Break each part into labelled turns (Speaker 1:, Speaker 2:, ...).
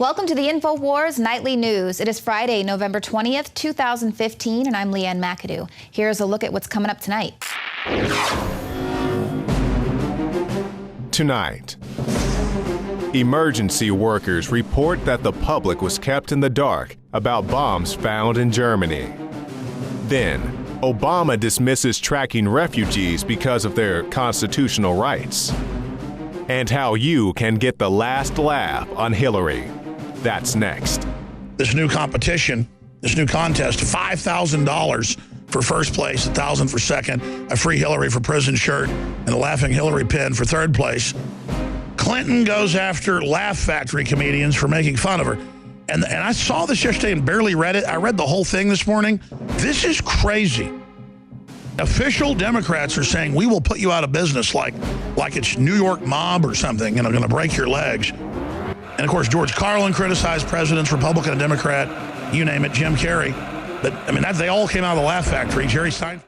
Speaker 1: Welcome to the INFOWARS Nightly News. It is Friday, November 20th, 2015, and I'm Leanne McAdoo. Here's a look at what's coming up tonight.
Speaker 2: Tonight, emergency workers report that the public was kept in the dark about bombs found in Germany. Then, Obama dismisses tracking refugees because of their constitutional rights. And how you can get the last laugh on Hillary. That's next.
Speaker 3: This new competition, this new contest, $5,000 for first place, $1,000 for second, a free Hillary for prison shirt, and a laughing Hillary pin for third place. Clinton goes after Laugh Factory comedians for making fun of her. And I saw this yesterday and barely read it. I read the whole thing this morning. This is crazy. Official Democrats are saying, we will put you out of business like it's New York mob or something, and are going to break your legs. And, of course, George Carlin criticized presidents, Republican and Democrat, you name it, Jim Carrey. But, I mean, they all came out of the Laugh Factory. Jerry Stein.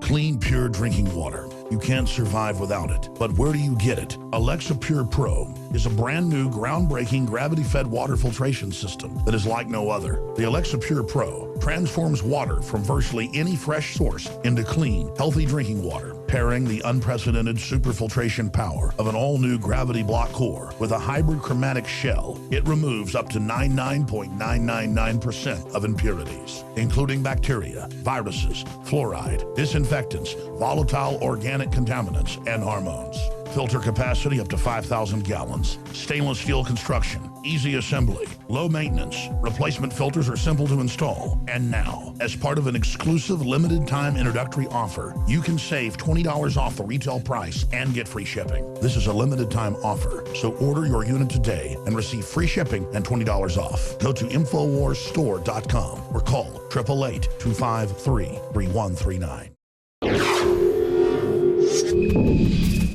Speaker 3: Clean, pure drinking water. You can't survive without it. But where do you get it? Alexa Pure Pro is a brand new, groundbreaking, gravity-fed water filtration system that is like no other. The Alexa Pure Pro transforms water from virtually any fresh source into clean, healthy drinking water, pairing the unprecedented superfiltration power of an all-new gravity block core with a hybrid chromatic shell. It removes up to 99.999% of impurities, including bacteria, viruses, fluoride, disinfectants, volatile organic contaminants, and hormones. Filter capacity up to 5,000 gallons. Stainless steel construction. Easy assembly. Low maintenance. Replacement filters are simple to install. And now, as part of an exclusive limited time introductory offer, you can save $20 off the retail price and get free shipping. This is a limited time offer, so order your unit today and receive free shipping and $20 off. Go to InfoWarsStore.com or call 888-253-3139.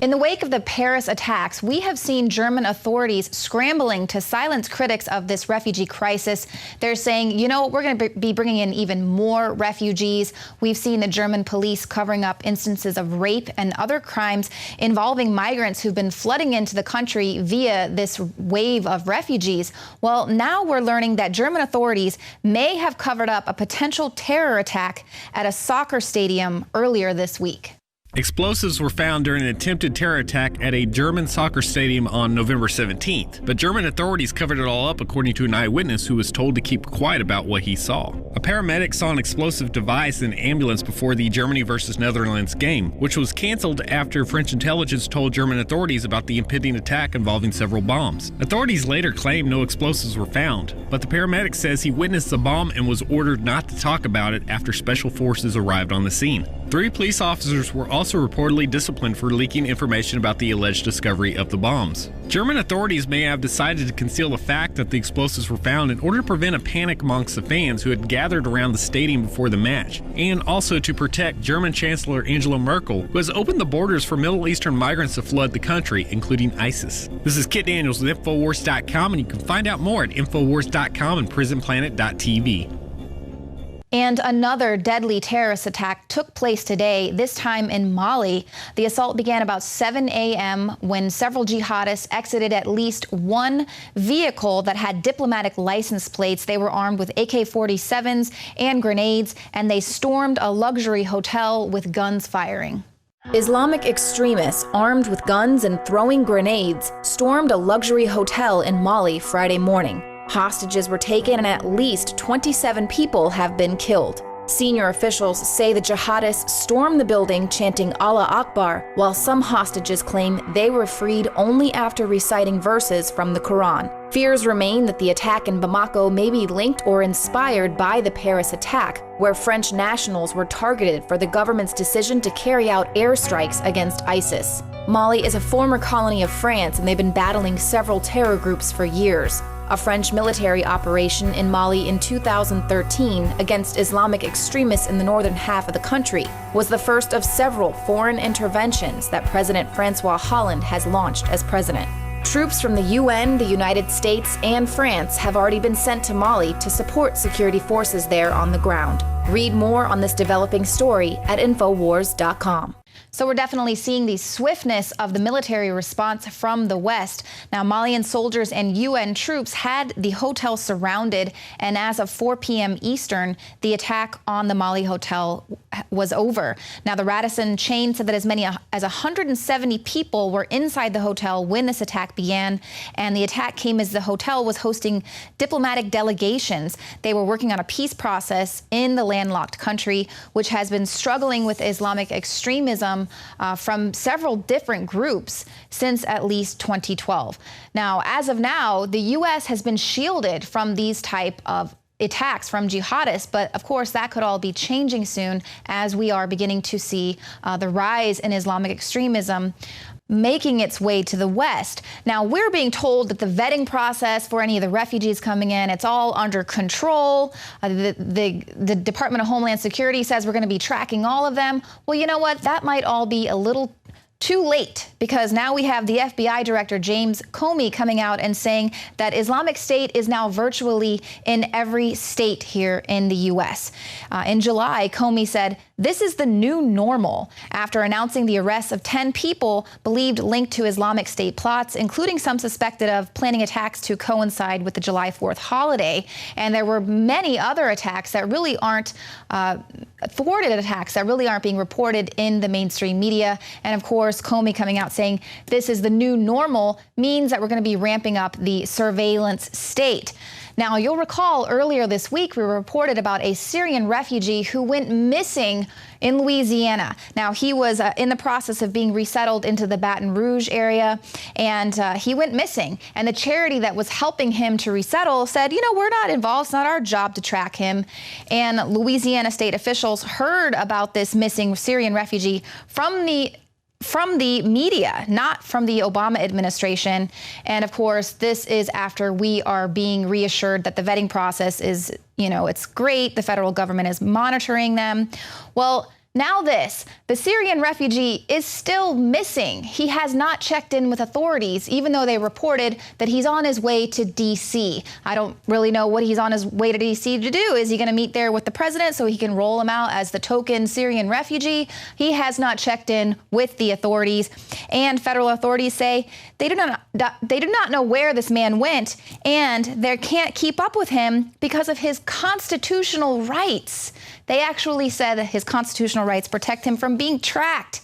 Speaker 1: In the wake of the Paris attacks, we have seen German authorities scrambling to silence critics of this refugee crisis. They're saying, you know, we're going to be bringing in even more refugees. We've seen the German police covering up instances of rape and other crimes involving migrants who've been flooding into the country via this wave of refugees. Well, now we're learning that German authorities may have covered up a potential terror attack at a soccer stadium earlier this week.
Speaker 4: Explosives were found during an attempted terror attack at a German soccer stadium on November 17th, but German authorities covered it all up according to an eyewitness who was told to keep quiet about what he saw. A paramedic saw an explosive device in an ambulance before the Germany versus Netherlands game, which was canceled after French intelligence told German authorities about the impending attack involving several bombs. Authorities later claimed no explosives were found, but the paramedic says he witnessed the bomb and was ordered not to talk about it after special forces arrived on the scene. 3 police officers were also reportedly disciplined for leaking information about the alleged discovery of the bombs. German authorities may have decided to conceal the fact that the explosives were found in order to prevent a panic amongst the fans who had gathered around the stadium before the match, and also to protect German Chancellor Angela Merkel, who has opened the borders for Middle Eastern migrants to flood the country, including ISIS. This is Kit Daniels with InfoWars.com, and you can find out more at InfoWars.com and PrisonPlanet.tv.
Speaker 1: And another deadly terrorist attack took place today, this time in Mali. The assault began about 7 a.m. when several jihadists exited at least one vehicle that had diplomatic license plates. They were armed with AK-47s and grenades, and they stormed a luxury hotel with guns firing. Islamic extremists armed with guns and throwing grenades stormed a luxury hotel in Mali Friday morning. Hostages were taken and at least 27 people have been killed. Senior officials say the jihadists stormed the building chanting Allah Akbar, while some hostages claim they were freed only after reciting verses from the Quran. Fears remain that the attack in Bamako may be linked or inspired by the Paris attack, where French nationals were targeted for the government's decision to carry out airstrikes against ISIS. Mali is a former colony of France, and they've been battling several terror groups for years. A French military operation in Mali in 2013 against Islamic extremists in the northern half of the country was the first of several foreign interventions that President Francois Hollande has launched as president. Troops from the UN, the United States, and France have already been sent to Mali to support security forces there on the ground. Read more on this developing story at InfoWars.com. So we're definitely seeing the swiftness of the military response from the West. Now, Malian soldiers and UN troops had the hotel surrounded, and as of 4 p.m. Eastern, the attack on the Mali hotel was over. Now, the Radisson chain said that as many as 170 people were inside the hotel when this attack began, and the attack came as the hotel was hosting diplomatic delegations. They were working on a peace process in the landlocked country, which has been struggling with Islamic extremism from several different groups since at least 2012. Now, as of now, the U.S. has been shielded from these type of attacks from jihadists, but of course that could all be changing soon as we are beginning to see the rise in Islamic extremism making its way to the West. Now, we're being told that the vetting process for any of the refugees coming in, it's all under control. The Department of Homeland Security says we're going to be tracking all of them. Well, you know what? That might all be a little too late, because now we have the FBI Director James Comey coming out and saying that Islamic State is now virtually in every state here in the U.S. In July, Comey said, "This is the new normal," after announcing the arrests of 10 people believed linked to Islamic State plots, including some suspected of planning attacks to coincide with the July 4th holiday. And there were many other attacks that really aren't thwarted attacks that really aren't being reported in the mainstream media. And of course, Comey coming out saying this is the new normal means that we're going to be ramping up the surveillance state. Now, you'll recall earlier this week, we reported about a Syrian refugee who went missing in Louisiana. Now, he was in the process of being resettled into the Baton Rouge area, and he went missing. And the charity that was helping him to resettle said, you know, we're not involved. It's not our job to track him. And Louisiana state officials heard about this missing Syrian refugee from the media, not from the Obama administration. And of course, this is after we are being reassured that the vetting process is, you know, it's great. The federal government is monitoring them. Well, now the Syrian refugee is still missing. He has not checked in with authorities, even though they reported that he's on his way to D.C. I don't really know what he's on his way to D.C. to do. Is he going to meet there with the president so he can roll him out as the token Syrian refugee? He has not checked in with the authorities, and federal authorities say they do not know where this man went, and they can't keep up with him because of his constitutional rights. They actually said that his constitutional rights protect him from being tracked.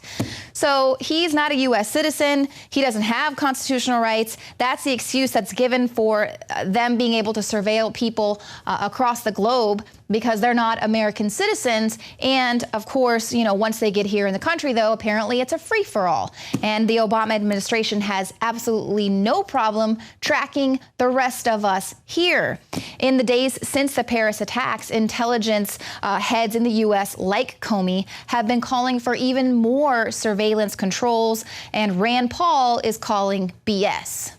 Speaker 1: So he's not a U.S. citizen. He doesn't have constitutional rights. That's the excuse that's given for them being able to surveil people across the globe because they're not American citizens. And of course, you know, once they get here in the country, though, apparently it's a free-for-all. And the Obama administration has absolutely no problem tracking the rest of us here. In the days since the Paris attacks, intelligence heads in the U.S., like Comey, have been calling for even more surveillance controls, and Rand Paul is calling BS.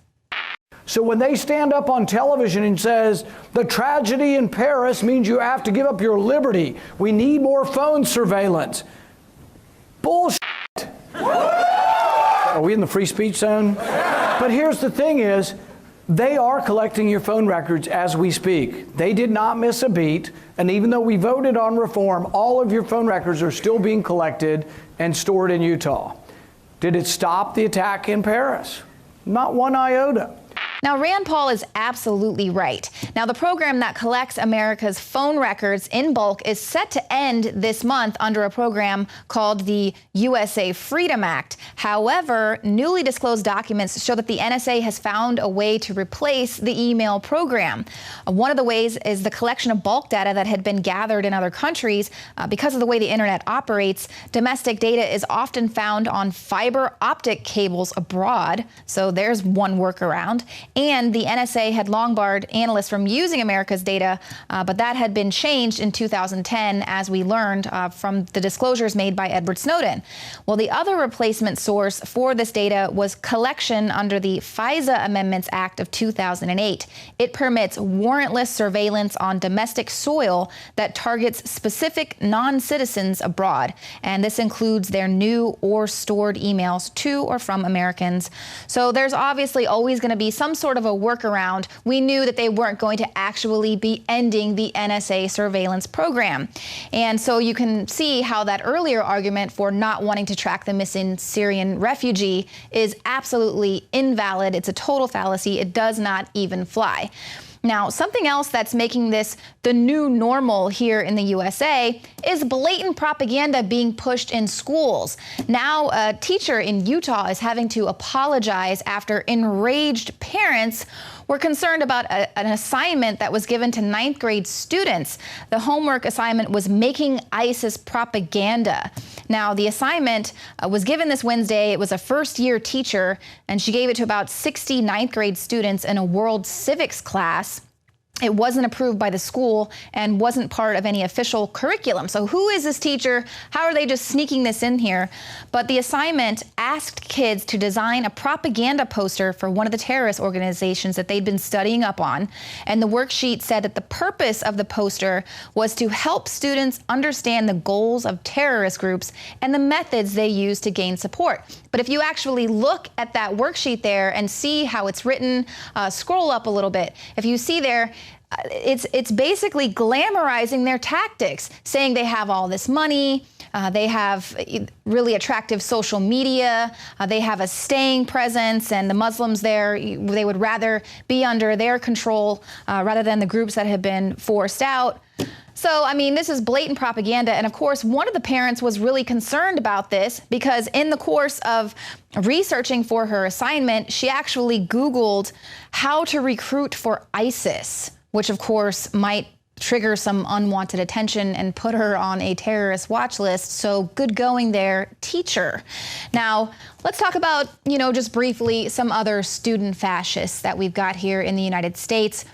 Speaker 5: So when they stand up on television and says, the tragedy in Paris means you have to give up your liberty, we need more phone surveillance. Bullshit. Are we in the free speech zone? But here's the thing is, they are collecting your phone records as we speak. They did not miss a beat. And even though we voted on reform, all of your phone records are still being collected and stored in Utah. Did it stop the attack in Paris? Not one iota.
Speaker 1: Now, Rand Paul is absolutely right. Now, the program that collects America's phone records in bulk is set to end this month under a program called the USA Freedom Act. However, newly disclosed documents show that the NSA has found a way to replace the email program. One of the ways is the collection of bulk data that had been gathered in other countries. Because of the way the internet operates, domestic data is often found on fiber optic cables abroad. So there's one workaround. And the NSA had long barred analysts from using America's data, but that had been changed in 2010, as we learned from the disclosures made by Edward Snowden. Well, the other replacement source for this data was collection under the FISA Amendments Act of 2008. It permits warrantless surveillance on domestic soil that targets specific non-citizens abroad. And this includes their new or stored emails to or from Americans. So there's obviously always going to be some sort sort of a workaround. We knew that they weren't going to actually be ending the NSA surveillance program. And so you can see how that earlier argument for not wanting to track the missing Syrian refugee is absolutely invalid. It's a total fallacy. It does not even fly. Now, something else that's making this the new normal here in the USA is blatant propaganda being pushed in schools. Now, a teacher in Utah is having to apologize after enraged parents were concerned about an assignment that was given to 9th grade students. The homework assignment was making ISIS propaganda. Now, the assignment was given this Wednesday. It was a first-year teacher, and she gave it to about 60 9th grade students in a world civics class. It wasn't approved by the school and wasn't part of any official curriculum. So who is this teacher? How are they just sneaking this in here? But the assignment asked kids to design a propaganda poster for one of the terrorist organizations that they'd been studying up on. And the worksheet said that the purpose of the poster was to help students understand the goals of terrorist groups and the methods they use to gain support. But if you actually look at that worksheet there and see how it's written, scroll up a little bit. If you see there, it's basically glamorizing their tactics, saying they have all this money, they have really attractive social media, they have a staying presence, and the Muslims there, they would rather be under their control rather than the groups that have been forced out. So, I mean, this is blatant propaganda. And of course, one of the parents was really concerned about this because in the course of researching for her assignment, she actually Googled how to recruit for ISIS, which of course might trigger some unwanted attention and put her on a terrorist watch list. So good going there, teacher. Now, let's talk about, just briefly some other student fascists that we've got here in the United States.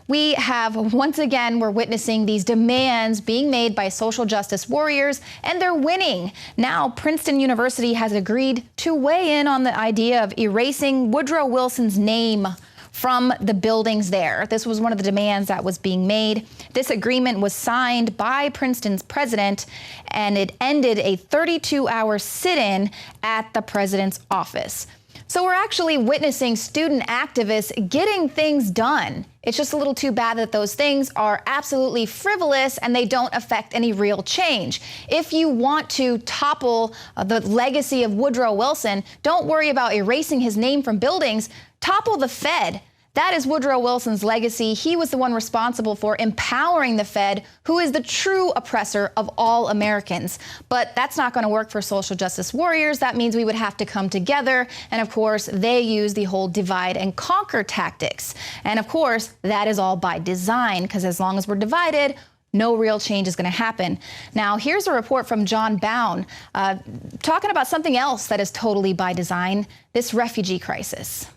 Speaker 1: We have, once again, we're witnessing these demands being made by social justice warriors, and they're winning. Now, Princeton University has agreed to weigh in on the idea of erasing Woodrow Wilson's name from the buildings there. This was one of the demands that was being made. This agreement was signed by Princeton's president, and it ended a 32-hour sit-in at the president's office. So we're actually witnessing student activists getting things done. It's just a little too bad that those things are absolutely frivolous and they don't affect any real change. If you want to topple the legacy of Woodrow Wilson, don't worry about erasing his name from buildings. Topple the Fed. That is Woodrow Wilson's legacy. He was the one responsible for empowering the Fed, who is the true oppressor of all Americans. But that's not going to work for social justice warriors. That means we would have to come together. And of course, they use the whole divide and conquer tactics. And of course, that is all by design, because as long as we're divided, no real change is going to happen. Now, here's a report from John Bown talking about something else that is totally by design, this refugee crisis.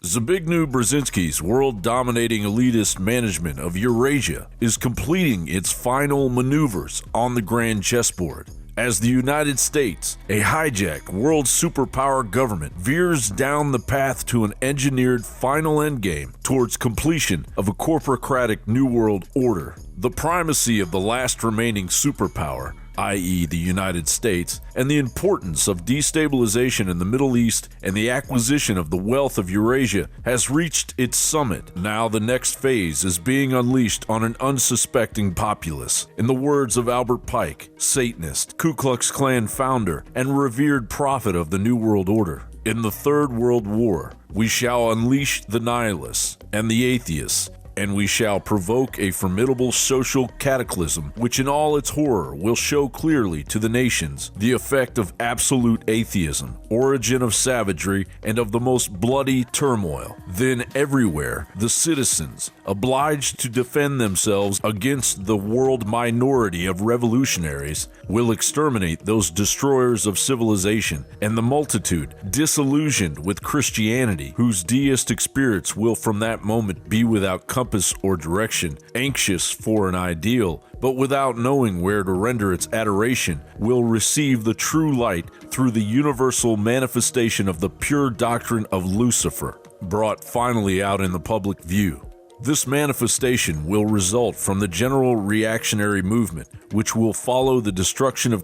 Speaker 6: Zbigniew Brzezinski's world-dominating elitist management of Eurasia is completing its final maneuvers on the grand chessboard as the United States, a hijacked world superpower government, veers down the path to an engineered final endgame towards completion of a corporocratic New World Order. The primacy of the last remaining superpower, i.e. the United States, and the importance of destabilization in the Middle East and the acquisition of the wealth of Eurasia has reached its summit. Now the next phase is being unleashed on an unsuspecting populace. In the words of Albert Pike, Satanist, Ku Klux Klan founder, and revered prophet of the New World Order, in the Third World War, we shall unleash the nihilists and the atheists, and we shall provoke a formidable social cataclysm which in all its horror will show clearly to the nations the effect of absolute atheism, origin of savagery, and of the most bloody turmoil. Then everywhere the citizens, obliged to defend themselves against the world minority of revolutionaries, will exterminate those destroyers of civilization, and the multitude, disillusioned with Christianity, whose deistic spirits will from that moment be without compass or direction, anxious for an ideal, but without knowing where to render its adoration, will receive the true light through the universal manifestation of the pure doctrine of Lucifer, brought finally out in the public view. This manifestation will result from the general reactionary movement, which will follow the destruction of